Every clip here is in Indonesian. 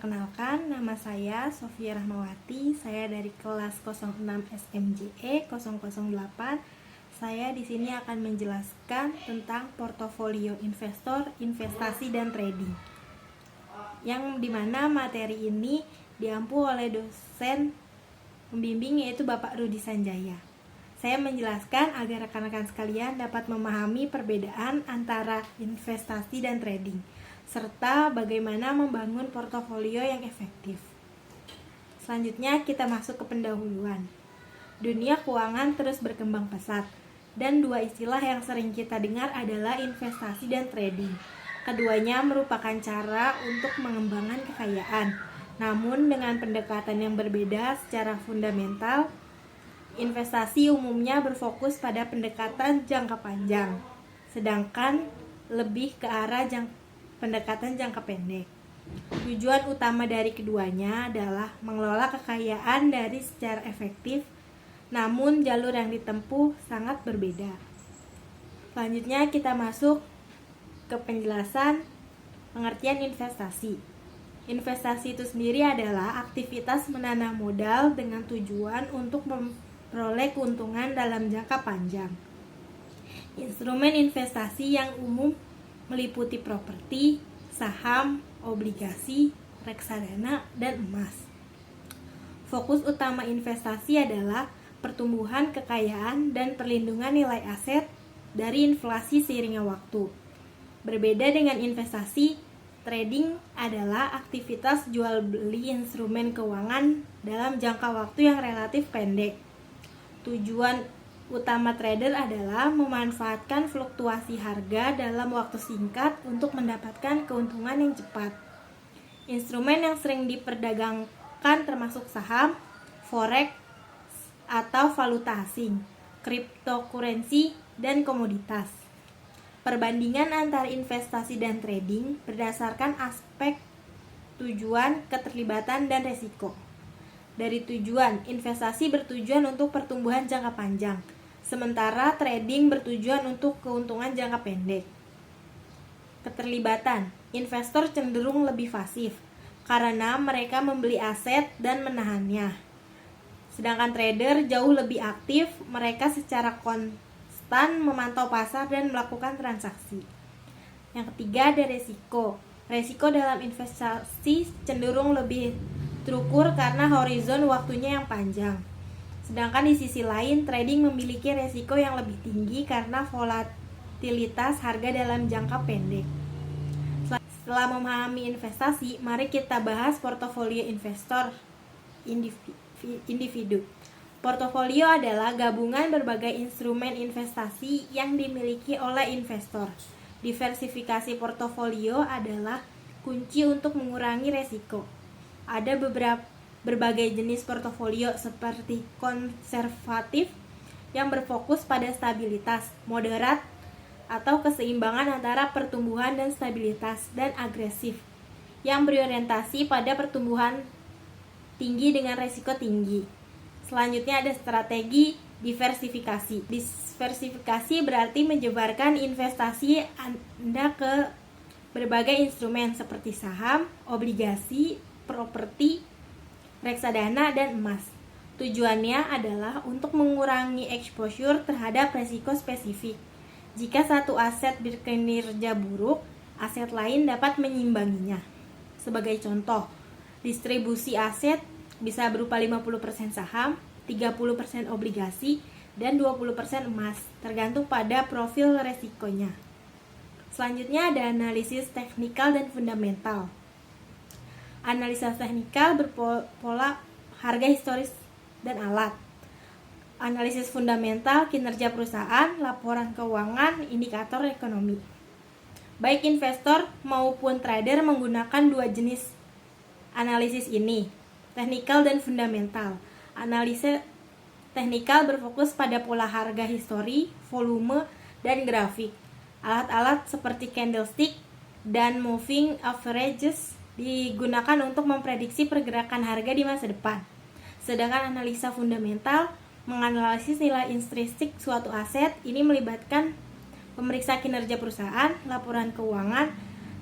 Perkenalkan, nama saya Sofia Rahmawati. Saya dari kelas 06 SMJE 008. Saya di sini akan menjelaskan tentang portofolio investor, investasi dan trading. Yang dimana materi ini diampu oleh dosen pembimbing yaitu Bapak Rudi Sanjaya. Saya menjelaskan agar rekan-rekan sekalian dapat memahami perbedaan antara investasi dan trading, serta bagaimana membangun portofolio yang efektif. Selanjutnya kita masuk ke pendahuluan. Dunia keuangan terus berkembang pesat, dan dua istilah yang sering kita dengar adalah investasi dan trading. Keduanya merupakan cara untuk mengembangkan kekayaan, namun dengan pendekatan yang berbeda secara fundamental. Investasi umumnya berfokus pada pendekatan jangka panjang, sedangkan lebih ke arah pendekatan jangka pendek. Tujuan utama dari keduanya adalah mengelola kekayaan dari secara efektif, namun jalur yang ditempuh sangat berbeda. Selanjutnya kita masuk ke penjelasan pengertian investasi. Investasi itu sendiri adalah aktivitas menanam modal dengan tujuan untuk memperoleh keuntungan dalam jangka panjang. Instrumen investasi yang umum meliputi properti, saham, obligasi, reksadana, dan emas. Fokus utama investasi adalah pertumbuhan kekayaan dan perlindungan nilai aset dari inflasi seiringnya waktu. Berbeda dengan investasi, trading adalah aktivitas jual beli instrumen keuangan dalam jangka waktu yang relatif pendek. Tujuan utama trader adalah memanfaatkan fluktuasi harga dalam waktu singkat untuk mendapatkan keuntungan yang cepat. Instrumen yang sering diperdagangkan termasuk saham, forex atau valuta asing, cryptocurrency, dan komoditas. Perbandingan antara investasi dan trading berdasarkan aspek tujuan, keterlibatan, dan resiko. Dari tujuan, investasi bertujuan untuk pertumbuhan jangka panjang, sementara trading bertujuan untuk keuntungan jangka pendek. Keterlibatan, investor cenderung lebih pasif karena mereka membeli aset dan menahannya. Sedangkan trader jauh lebih aktif, mereka secara konstan memantau pasar dan melakukan transaksi. Yang ketiga ada resiko. Resiko dalam investasi cenderung lebih terukur karena horizon waktunya yang panjang. Sedangkan di sisi lain, trading memiliki resiko yang lebih tinggi karena volatilitas harga dalam jangka pendek. Setelah memahami investasi, mari kita bahas portofolio investor individu. Portofolio adalah gabungan berbagai instrumen investasi yang dimiliki oleh investor. Diversifikasi portofolio adalah kunci untuk mengurangi resiko. Ada berbagai jenis portofolio seperti konservatif yang berfokus pada stabilitas, moderat atau keseimbangan antara pertumbuhan dan stabilitas, dan agresif yang berorientasi pada pertumbuhan tinggi dengan resiko tinggi. Selanjutnya ada strategi diversifikasi. Diversifikasi berarti menyebarkan investasi Anda ke berbagai instrumen seperti saham, obligasi, properti, reksadana, dan emas. Tujuannya adalah untuk mengurangi exposure terhadap resiko spesifik. Jika satu aset berkinerja buruk, aset lain dapat menyimbanginya. Sebagai contoh, distribusi aset bisa berupa 50% saham, 30% obligasi, dan 20% emas, tergantung pada profil resikonya. Selanjutnya ada analisis teknikal dan fundamental. Analisa teknikal berpola harga historis dan alat. Analisis fundamental, kinerja perusahaan, laporan keuangan, indikator ekonomi. Baik investor maupun trader menggunakan dua jenis analisis ini, teknikal dan fundamental. Analisa teknikal berfokus pada pola harga histori, volume, dan grafik. Alat-alat seperti candlestick dan moving averages digunakan untuk memprediksi pergerakan harga di masa depan. Sedangkan analisa fundamental menganalisis nilai intrinsik suatu aset. Ini melibatkan pemeriksa kinerja perusahaan, laporan keuangan,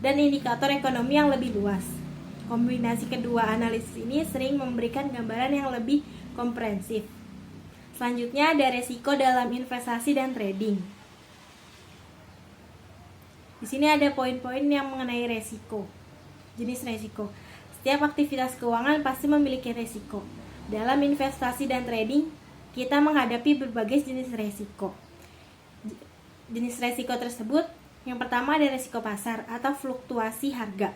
dan indikator ekonomi yang lebih luas. Kombinasi kedua analisis ini sering memberikan gambaran yang lebih komprehensif. Selanjutnya ada resiko dalam investasi dan trading. Di sini ada poin-poin yang mengenai resiko. Jenis resiko. Setiap aktivitas keuangan pasti memiliki resiko. Dalam investasi dan trading, kita menghadapi berbagai jenis resiko. Jenis resiko tersebut, yang pertama ada resiko pasar atau fluktuasi harga.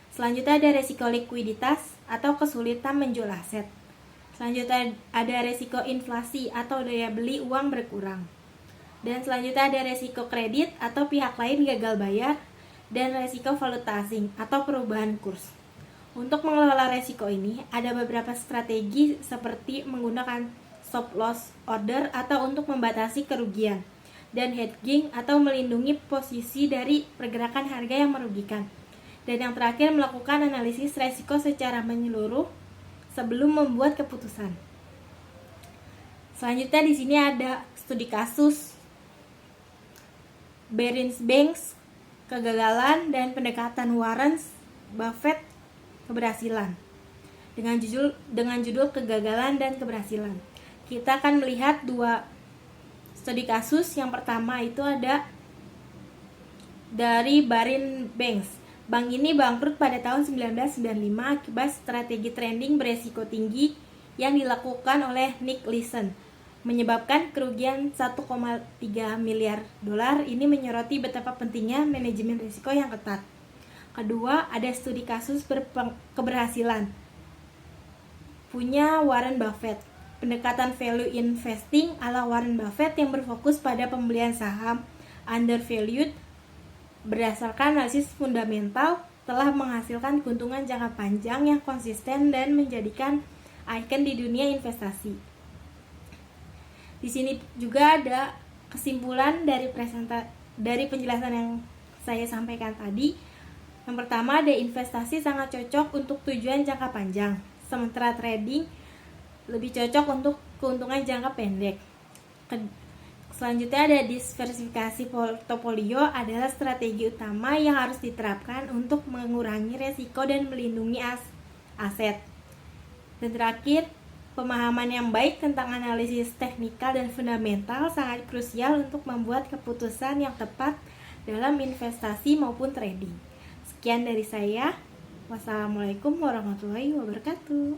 Selanjutnya ada resiko likuiditas atau kesulitan menjual aset. Selanjutnya ada resiko inflasi atau daya beli uang berkurang. Dan selanjutnya ada resiko kredit atau pihak lain gagal bayar. Dan resiko valuta asing atau perubahan kurs. Untuk mengelola resiko ini, ada beberapa strategi seperti menggunakan stop loss order atau untuk membatasi kerugian. Dan hedging atau melindungi posisi dari pergerakan harga yang merugikan. Dan yang terakhir, melakukan analisis resiko secara menyeluruh sebelum membuat keputusan. Selanjutnya di sini ada studi kasus Barings Banks kegagalan dan pendekatan Warren Buffett keberhasilan. Dengan judul kegagalan dan keberhasilan. Kita akan melihat dua studi kasus. Yang pertama itu ada dari Barings Banks. Bank ini bangkrut pada tahun 1995 akibat strategi trading beresiko tinggi yang dilakukan oleh Nick Leeson, menyebabkan kerugian 1,3 miliar dolar. Ini menyoroti betapa pentingnya manajemen risiko yang ketat. Kedua, ada studi kasus keberhasilan punya Warren Buffett. Pendekatan value investing ala Warren Buffett yang berfokus pada pembelian saham undervalued berdasarkan analisis fundamental telah menghasilkan keuntungan jangka panjang yang konsisten dan menjadikan ikon di dunia investasi. Di sini juga ada kesimpulan dari penjelasan yang saya sampaikan tadi. Yang pertama, ada investasi sangat cocok untuk tujuan jangka panjang, sementara trading lebih cocok untuk keuntungan jangka pendek. Selanjutnya ada diversifikasi portofolio adalah strategi utama yang harus diterapkan untuk mengurangi resiko dan melindungi aset. Dan terakhir, pemahaman yang baik tentang analisis teknikal dan fundamental sangat krusial untuk membuat keputusan yang tepat dalam investasi maupun trading. Sekian dari saya. Wassalamualaikum warahmatullahi wabarakatuh.